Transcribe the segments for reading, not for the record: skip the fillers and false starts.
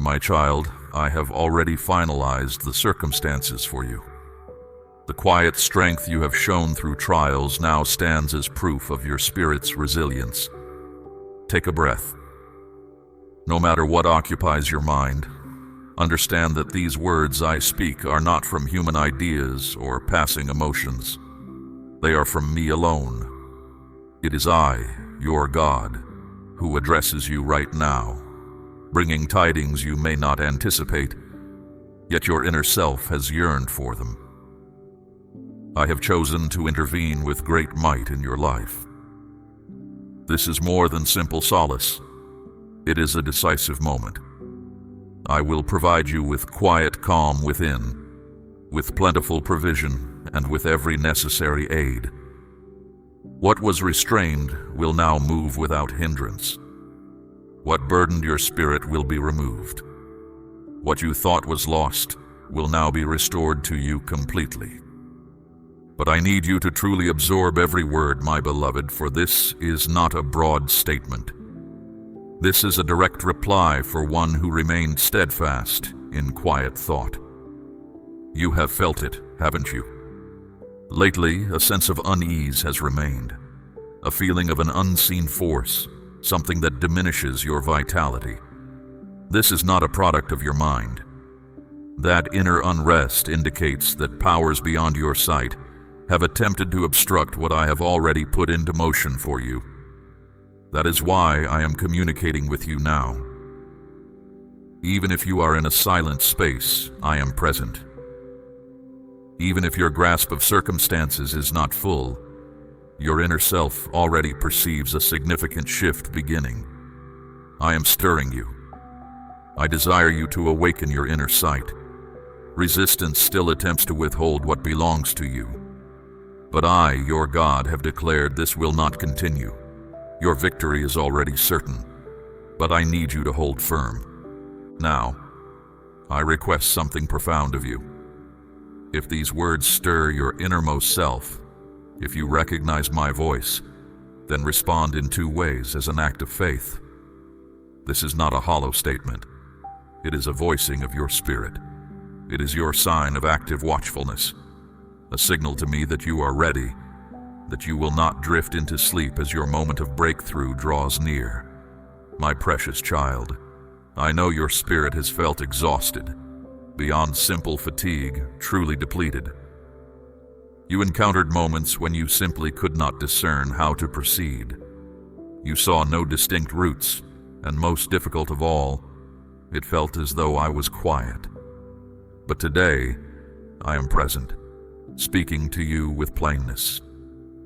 My child, I have already finalized the circumstances for you. The quiet strength you have shown through trials now stands as proof of your spirit's resilience. Take a breath. No matter what occupies your mind, understand that these words I speak are not from human ideas or passing emotions. They are from me alone. It is I, your God, who addresses you right now, bringing tidings you may not anticipate, yet your inner self has yearned for them. I have chosen to intervene with great might in your life. This is more than simple solace. It is a decisive moment. I will provide you with quiet calm within, with plentiful provision, and with every necessary aid. What was restrained will now move without hindrance. What burdened your spirit will be removed. What you thought was lost will now be restored to you completely. But I need you to truly absorb every word, my beloved, for this is not a broad statement. This is a direct reply for one who remained steadfast in quiet thought. You have felt it, haven't you? Lately, a sense of unease has remained, a feeling of an unseen force, something that diminishes your vitality. This is not a product of your mind. That inner unrest indicates that powers beyond your sight have attempted to obstruct what I have already put into motion for you. That is why I am communicating with you now. Even if you are in a silent space, I am present. Even if your grasp of circumstances is not full, your inner self already perceives a significant shift beginning. I am stirring you. I desire you to awaken your inner sight. Resistance still attempts to withhold what belongs to you. But I, your God, have declared this will not continue. Your victory is already certain, but I need you to hold firm. Now, I request something profound of you. If these words stir your innermost self, if you recognize my voice, then respond in two ways as an act of faith. This is not a hollow statement. It is a voicing of your spirit. It is your sign of active watchfulness, a signal to me that you are ready, that you will not drift into sleep as your moment of breakthrough draws near. My precious child, I know your spirit has felt exhausted, beyond simple fatigue, truly depleted. You encountered moments when you simply could not discern how to proceed. You saw no distinct routes, and most difficult of all, it felt as though I was quiet. But today, I am present, speaking to you with plainness,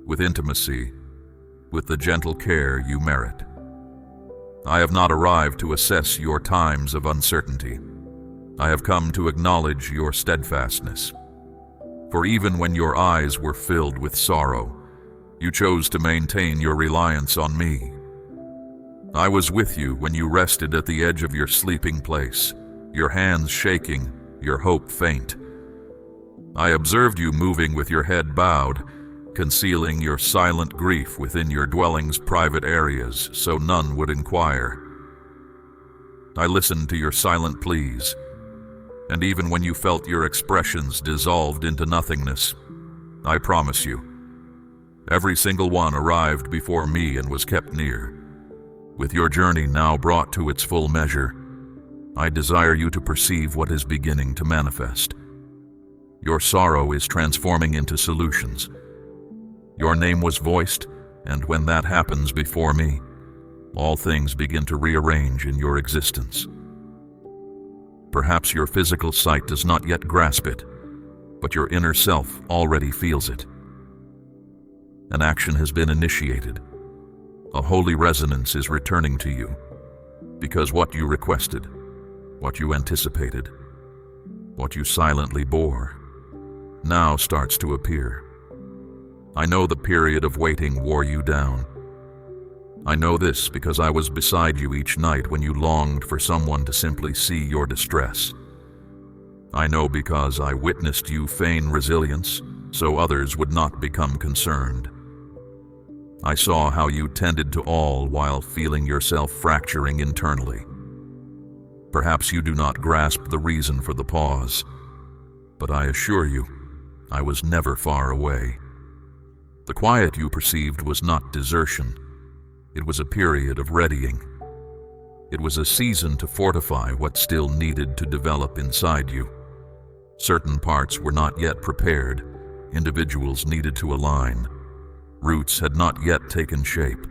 with intimacy, with the gentle care you merit. I have not arrived to assess your times of uncertainty. I have come to acknowledge your steadfastness. For even when your eyes were filled with sorrow, you chose to maintain your reliance on me. I was with you when you rested at the edge of your sleeping place, your hands shaking, your hope faint. I observed you moving with your head bowed, concealing your silent grief within your dwelling's private areas so none would inquire. I listened to your silent pleas, and even when you felt your expressions dissolved into nothingness, I promise you, every single one arrived before me and was kept near. With your journey now brought to its full measure, I desire you to perceive what is beginning to manifest. Your sorrow is transforming into solutions. Your name was voiced, and when that happens before me, all things begin to rearrange in your existence. Perhaps your physical sight does not yet grasp it, but your inner self already feels it. An action has been initiated. A holy resonance is returning to you, because what you requested, what you anticipated, what you silently bore, now starts to appear. I know the period of waiting wore you down. I know this because I was beside you each night when you longed for someone to simply see your distress. I know because I witnessed you feign resilience so others would not become concerned. I saw how you tended to all while feeling yourself fracturing internally. Perhaps you do not grasp the reason for the pause, but I assure you, I was never far away. The quiet you perceived was not desertion. It was a period of readying. It was a season to fortify what still needed to develop inside you. Certain parts were not yet prepared. Individuals needed to align. Roots had not yet taken shape.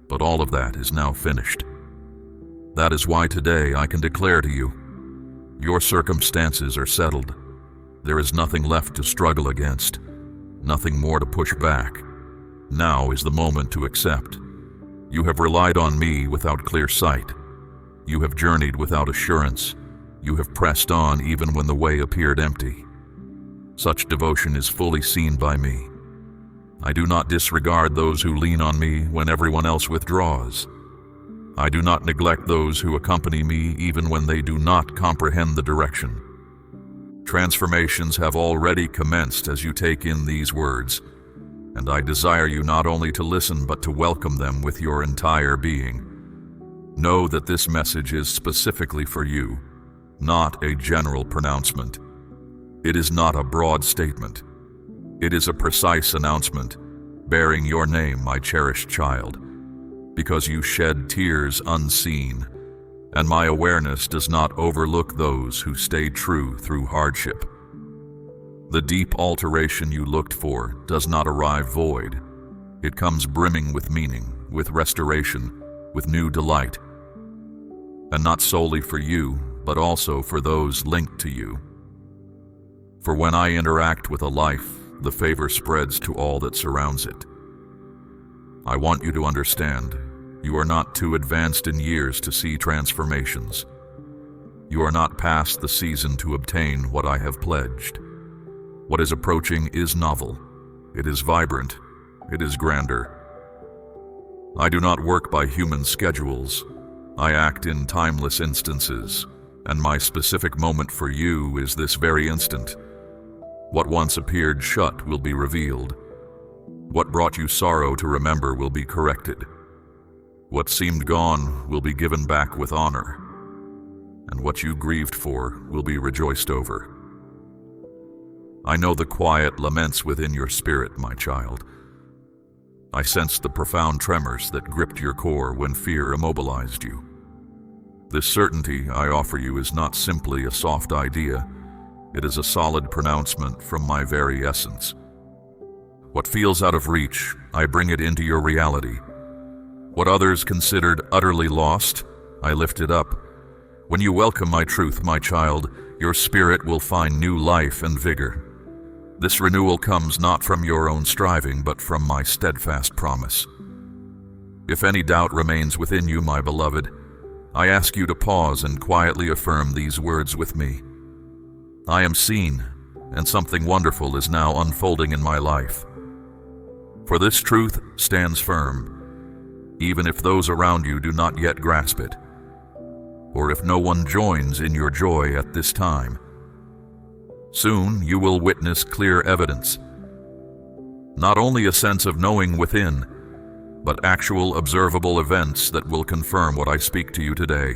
But all of that is now finished. That is why today I can declare to you, your circumstances are settled. There is nothing left to struggle against, nothing more to push back. Now is the moment to accept. You have relied on me without clear sight. You have journeyed without assurance. You have pressed on even when the way appeared empty. Such devotion is fully seen by me. I do not disregard those who lean on me when everyone else withdraws. I do not neglect those who accompany me even when they do not comprehend the direction. Transformations have already commenced as you take in these words, and I desire you not only to listen but to welcome them with your entire being. Know that this message is specifically for you, not a general pronouncement. It is not a broad statement. It is a precise announcement, bearing your name, my cherished child, because you shed tears unseen, and my awareness does not overlook those who stay true through hardship. The deep alteration you looked for does not arrive void. It comes brimming with meaning, with restoration, with new delight, and not solely for you, but also for those linked to you. For when I interact with a life, the favor spreads to all that surrounds it. I want you to understand, you are not too advanced in years to see transformations. You are not past the season to obtain what I have pledged. What is approaching is novel. It is vibrant. It is grander. I do not work by human schedules. I act in timeless instances, and my specific moment for you is this very instant. What once appeared shut will be revealed. What brought you sorrow to remember will be corrected. What seemed gone will be given back with honor, and what you grieved for will be rejoiced over. I know the quiet laments within your spirit, my child. I sensed the profound tremors that gripped your core when fear immobilized you. This certainty I offer you is not simply a soft idea. It is a solid pronouncement from my very essence. What feels out of reach, I bring it into your reality. What others considered utterly lost, I lift it up. When you welcome my truth, my child, your spirit will find new life and vigor. This renewal comes not from your own striving, but from my steadfast promise. If any doubt remains within you, my beloved, I ask you to pause and quietly affirm these words with me. I am seen, and something wonderful is now unfolding in my life. For this truth stands firm, even if those around you do not yet grasp it, or if no one joins in your joy at this time. Soon you will witness clear evidence, not only a sense of knowing within, but actual observable events that will confirm what I speak to you today.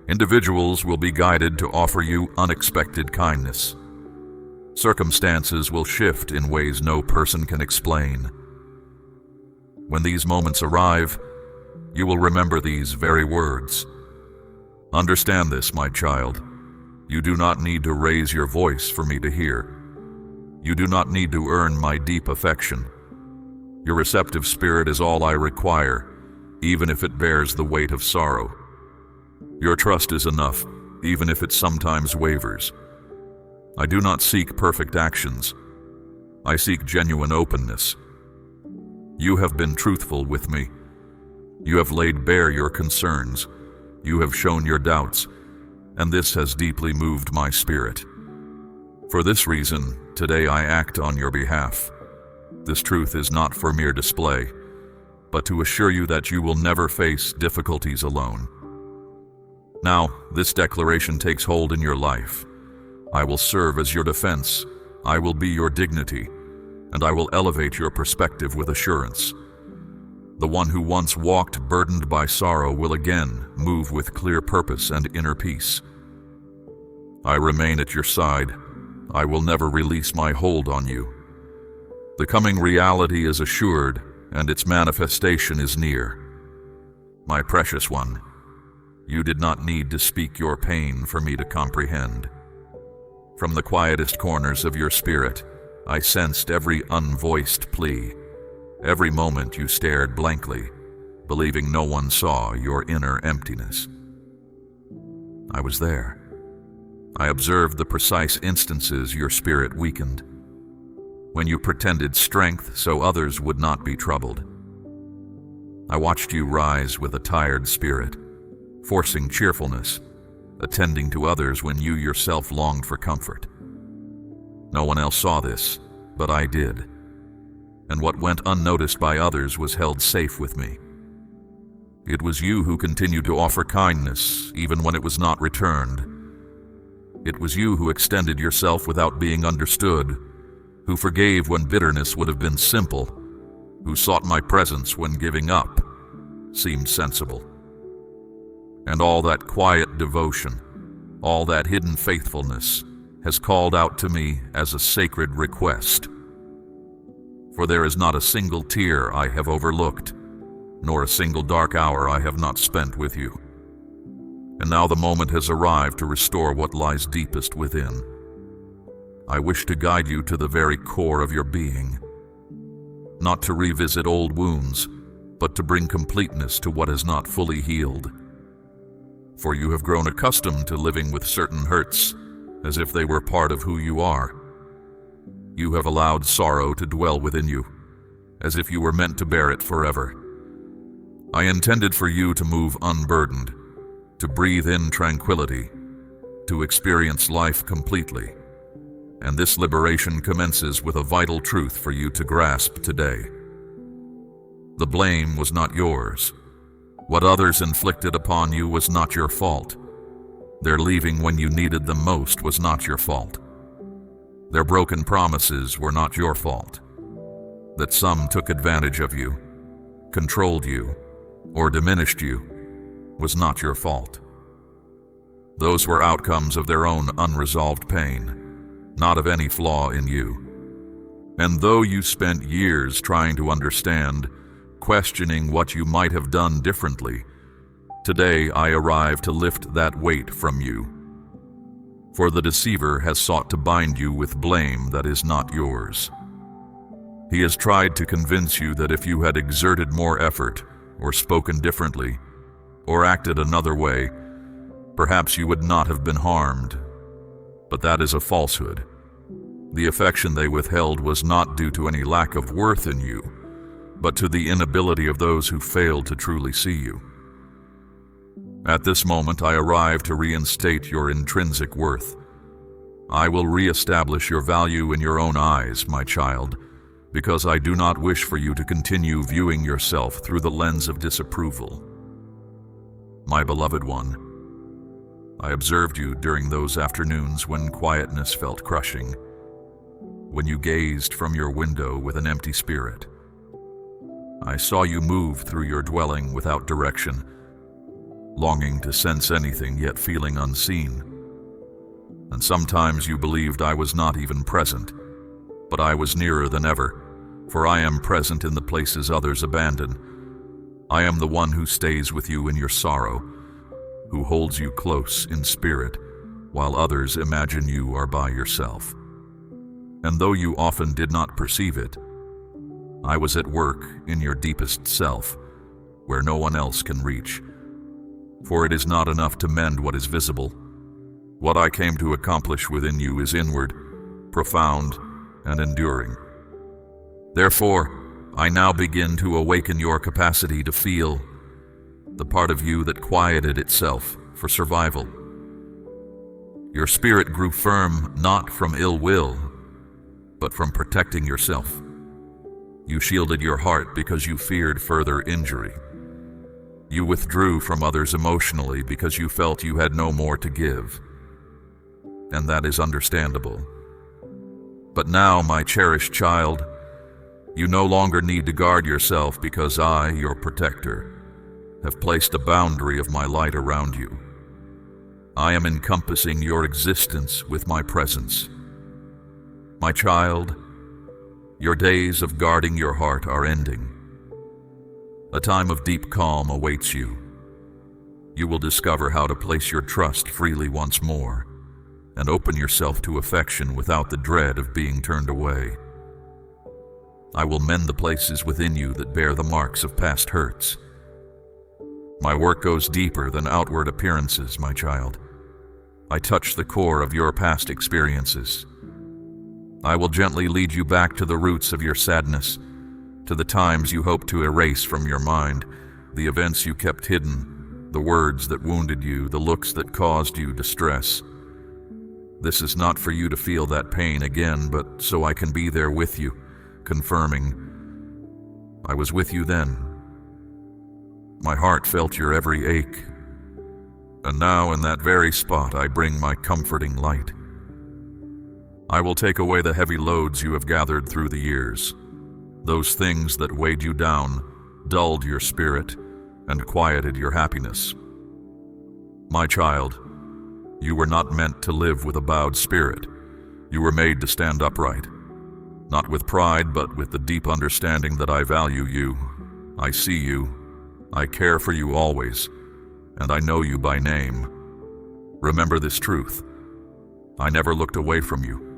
Individuals will be guided to offer you unexpected kindness. Circumstances will shift in ways no person can explain. When these moments arrive, you will remember these very words. Understand this, my child. You do not need to raise your voice for me to hear. You do not need to earn my deep affection. Your receptive spirit is all I require, even if it bears the weight of sorrow. Your trust is enough, even if it sometimes wavers. I do not seek perfect actions. I seek genuine openness. You have been truthful with me. You have laid bare your concerns. You have shown your doubts, and this has deeply moved my spirit. For this reason, today I act on your behalf. This truth is not for mere display, but to assure you that you will never face difficulties alone. Now, this declaration takes hold in your life. I will serve as your defense. I will be your dignity, and I will elevate your perspective with assurance. The one who once walked burdened by sorrow will again move with clear purpose and inner peace. I remain at your side. I will never release my hold on you. The coming reality is assured, and its manifestation is near. My precious one, you did not need to speak your pain for me to comprehend. From the quietest corners of your spirit, I sensed every unvoiced plea. Every moment you stared blankly, believing no one saw your inner emptiness. I was there. I observed the precise instances your spirit weakened, when you pretended strength so others would not be troubled. I watched you rise with a tired spirit, forcing cheerfulness, attending to others when you yourself longed for comfort. No one else saw this, but I did, and what went unnoticed by others was held safe with me. It was you who continued to offer kindness even when it was not returned. It was you who extended yourself without being understood, who forgave when bitterness would have been simple, who sought my presence when giving up seemed sensible. And all that quiet devotion, all that hidden faithfulness, has called out to me as a sacred request. For there is not a single tear I have overlooked, nor a single dark hour I have not spent with you. And now the moment has arrived to restore what lies deepest within. I wish to guide you to the very core of your being, not to revisit old wounds, but to bring completeness to what is not fully healed. For you have grown accustomed to living with certain hurts, as if they were part of who you are. You have allowed sorrow to dwell within you, as if you were meant to bear it forever. I intended for you to move unburdened, to breathe in tranquility, to experience life completely. And this liberation commences with a vital truth for you to grasp today. The blame was not yours. What others inflicted upon you was not your fault. Their leaving when you needed them most was not your fault. Their broken promises were not your fault. That some took advantage of you, controlled you, or diminished you was not your fault. Those were outcomes of their own unresolved pain, not of any flaw in you. And though you spent years trying to understand, questioning what you might have done differently, today I arrive to lift that weight from you. For the deceiver has sought to bind you with blame that is not yours. He has tried to convince you that if you had exerted more effort, or spoken differently, or acted another way, perhaps you would not have been harmed. But that is a falsehood. The affection they withheld was not due to any lack of worth in you, but to the inability of those who failed to truly see you. At this moment, I arrive to reinstate your intrinsic worth. I will reestablish your value in your own eyes, my child, because I do not wish for you to continue viewing yourself through the lens of disapproval. My beloved one, I observed you during those afternoons when quietness felt crushing, when you gazed from your window with an empty spirit. I saw you move through your dwelling without direction, longing to sense anything yet feeling unseen. And sometimes you believed I was not even present, but I was nearer than ever, for I am present in the places others abandon. I am the one who stays with you in your sorrow, who holds you close in spirit, while others imagine you are by yourself. And though you often did not perceive it, I was at work in your deepest self, where no one else can reach. For it is not enough to mend what is visible. What I came to accomplish within you is inward, profound, and enduring. Therefore, I now begin to awaken your capacity to feel, the part of you that quieted itself for survival. Your spirit grew firm not from ill will, but from protecting yourself. You shielded your heart because you feared further injury. You withdrew from others emotionally because you felt you had no more to give. And that is understandable. But now, my cherished child, You no longer need to guard yourself because I, your protector, have placed a boundary of my light around you. I am encompassing your existence with my presence. My child, your days of guarding your heart are ending. A time of deep calm awaits you. You will discover how to place your trust freely once more and open yourself to affection without the dread of being turned away. I will mend the places within you that bear the marks of past hurts. My work goes deeper than outward appearances, my child. I touch the core of your past experiences. I will gently lead you back to the roots of your sadness, to the times you hoped to erase from your mind, the events you kept hidden, the words that wounded you, the looks that caused you distress. This is not for you to feel that pain again, but so I can be there with you, confirming, I was with you then. My heart felt your every ache. And now in that very spot I bring my comforting light. I will take away the heavy loads you have gathered through the years, those things that weighed you down, dulled your spirit, and quieted your happiness. My child, you were not meant to live with a bowed spirit. You were made to stand upright, not with pride, but with the deep understanding that I value you, I see you, I care for you always, and I know you by name. Remember this truth. I never looked away from you.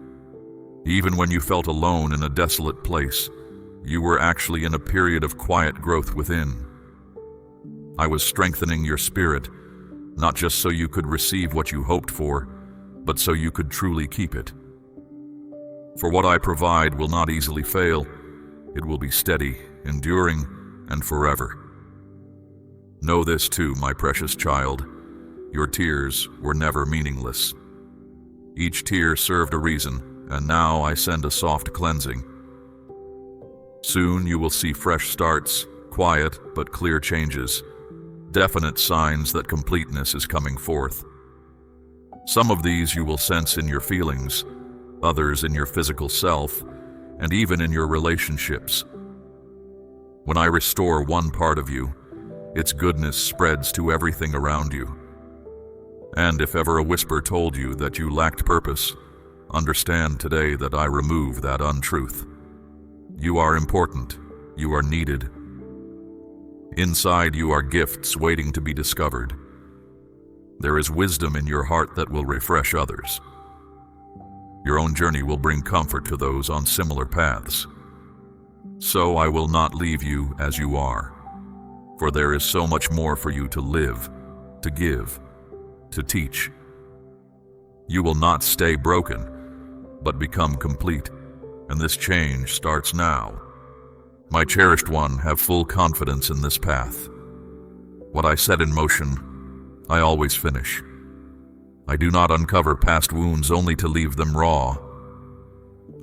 Even when you felt alone in a desolate place, you were actually in a period of quiet growth within. I was strengthening your spirit, not just so you could receive what you hoped for, but so you could truly keep it. For what I provide will not easily fail. It will be steady, enduring, and forever. Know this too, my precious child. Your tears were never meaningless. Each tear served a reason, and now I send a soft cleansing. Soon you will see fresh starts, quiet but clear changes, definite signs that completeness is coming forth. Some of these you will sense in your feelings, others in your physical self, and even in your relationships. When I restore one part of you, its goodness spreads to everything around you. And if ever a whisper told you that you lacked purpose, understand today that I remove that untruth. You are important. You are needed. Inside you are gifts waiting to be discovered. There is wisdom in your heart that will refresh others. Your own journey will bring comfort to those on similar paths. So I will not leave you as you are, for there is so much more for you to live, to give, to teach. You will not stay broken, but become complete, and this change starts now. My cherished one, have full confidence in this path. What I set in motion, I always finish. I do not uncover past wounds only to leave them raw.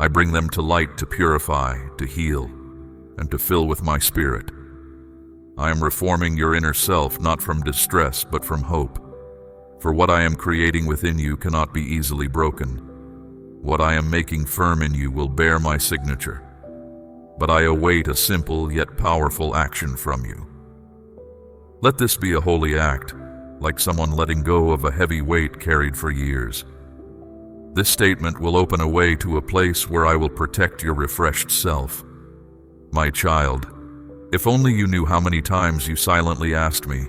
I bring them to light to purify, to heal, and to fill with my spirit. I am reforming your inner self, not from distress, but from hope. For what I am creating within you cannot be easily broken. What I am making firm in you will bear my signature. But I await a simple yet powerful action from you. Let this be a holy act, like someone letting go of a heavy weight carried for years. This statement will open a way to a place where I will protect your refreshed self. My child, if only you knew how many times you silently asked me,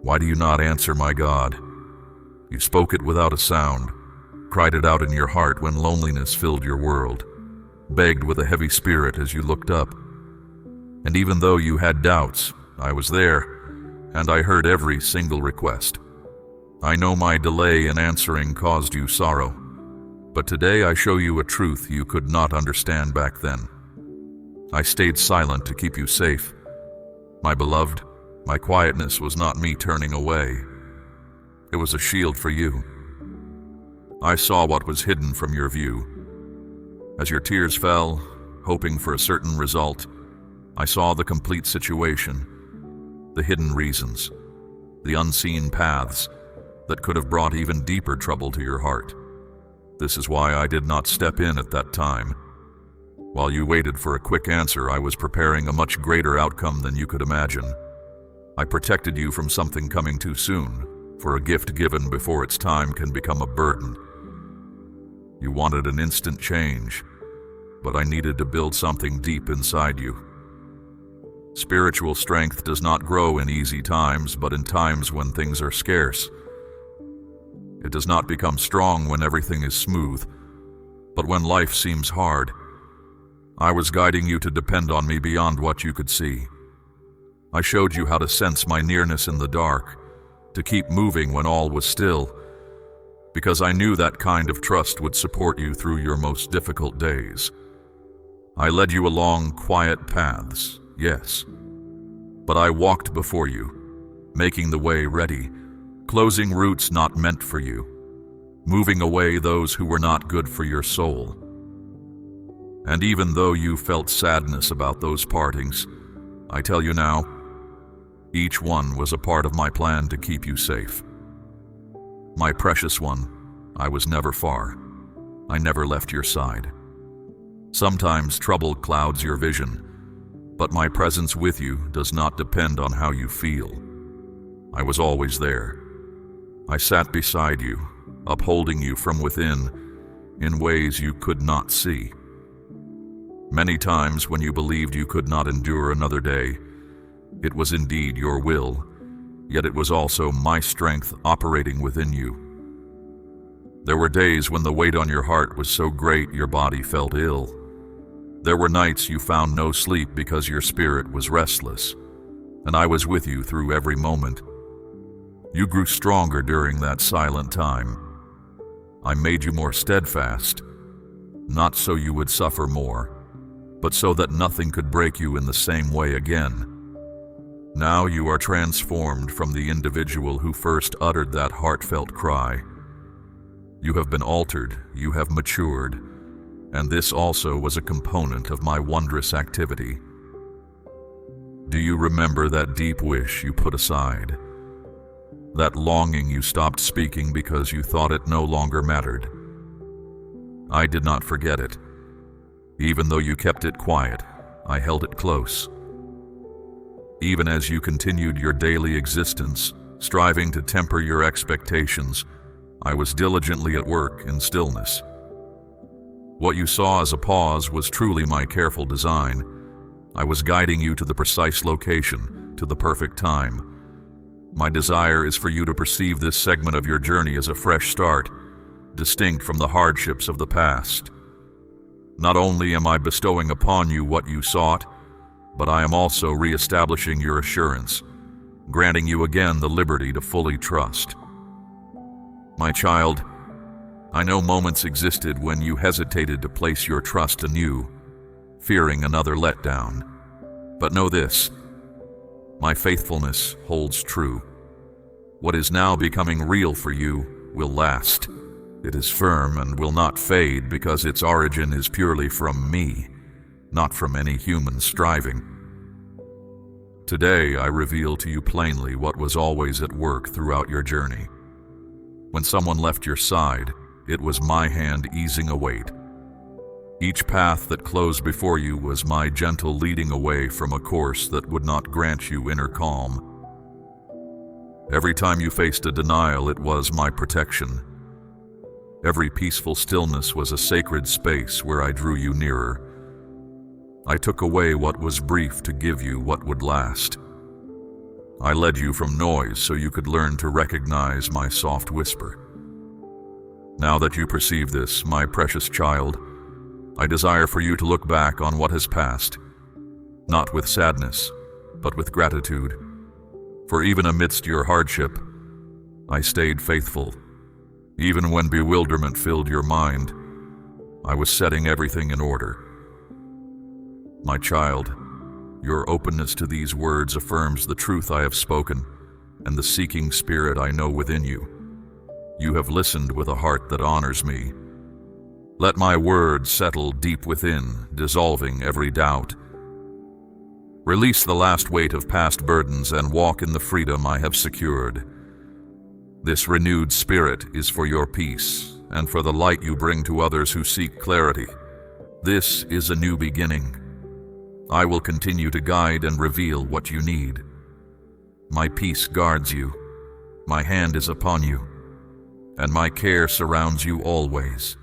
"Why do you not answer, my God?" You spoke it without a sound, cried it out in your heart when loneliness filled your world, begged with a heavy spirit as you looked up. And even though you had doubts, I was there, and I heard every single request. I know my delay in answering caused you sorrow, but today I show you a truth you could not understand back then. I stayed silent to keep you safe. My beloved, my quietness was not me turning away. It was a shield for you. I saw what was hidden from your view. As your tears fell, hoping for a certain result, I saw the complete situation, the hidden reasons, the unseen paths that could have brought even deeper trouble to your heart. This is why I did not step in at that time. While you waited for a quick answer, I was preparing a much greater outcome than you could imagine. I protected you from something coming too soon, for a gift given before its time can become a burden. You wanted an instant change, but I needed to build something deep inside you. Spiritual strength does not grow in easy times, but in times when things are scarce. It does not become strong when everything is smooth, but when life seems hard. I was guiding you to depend on me beyond what you could see. I showed you how to sense my nearness in the dark, to keep moving when all was still, because I knew that kind of trust would support you through your most difficult days. I led you along quiet paths, yes, but I walked before you, making the way ready, closing routes not meant for you, moving away those who were not good for your soul. And even though you felt sadness about those partings, I tell you now, each one was a part of my plan to keep you safe. My precious one, I was never far. I never left your side. Sometimes trouble clouds your vision, but my presence with you does not depend on how you feel. I was always there. I sat beside you, upholding you from within in ways you could not see. Many times when you believed you could not endure another day, it was indeed your will, yet it was also my strength operating within you. There were days when the weight on your heart was so great your body felt ill. There were nights you found no sleep because your spirit was restless, and I was with you through every moment. You grew stronger during that silent time. I made you more steadfast, not so you would suffer more, but so that nothing could break you in the same way again. Now you are transformed from the individual who first uttered that heartfelt cry. You have been altered, you have matured, and this also was a component of my wondrous activity. Do you remember that deep wish you put aside? That longing you stopped speaking because you thought it no longer mattered? I did not forget it. Even though you kept it quiet, I held it close. Even as you continued your daily existence, striving to temper your expectations, I was diligently at work in stillness. What you saw as a pause was truly my careful design. I was guiding you to the precise location, to the perfect time. My desire is for you to perceive this segment of your journey as a fresh start, distinct from the hardships of the past. Not only am I bestowing upon you what you sought, but I am also reestablishing your assurance, granting you again the liberty to fully trust. My child, I know moments existed when you hesitated to place your trust anew, fearing another letdown. But know this, my faithfulness holds true. What is now becoming real for you will last. It is firm and will not fade because its origin is purely from me, not from any human striving. Today I reveal to you plainly what was always at work throughout your journey. When someone left your side, it was my hand easing a weight. Each path that closed before you was my gentle leading away from a course that would not grant you inner calm. Every time you faced a denial, it was my protection. Every peaceful stillness was a sacred space where I drew you nearer. I took away what was brief to give you what would last. I led you from noise so you could learn to recognize my soft whisper. Now that you perceive this, my precious child, I desire for you to look back on what has passed, not with sadness, but with gratitude. For even amidst your hardship, I stayed faithful. Even when bewilderment filled your mind, I was setting everything in order. My child, your openness to these words affirms the truth I have spoken and the seeking spirit I know within you. You have listened with a heart that honors me. Let my words settle deep within, dissolving every doubt. Release the last weight of past burdens and walk in the freedom I have secured. This renewed spirit is for your peace and for the light you bring to others who seek clarity. This is a new beginning. I will continue to guide and reveal what you need. My peace guards you, my hand is upon you, and my care surrounds you always.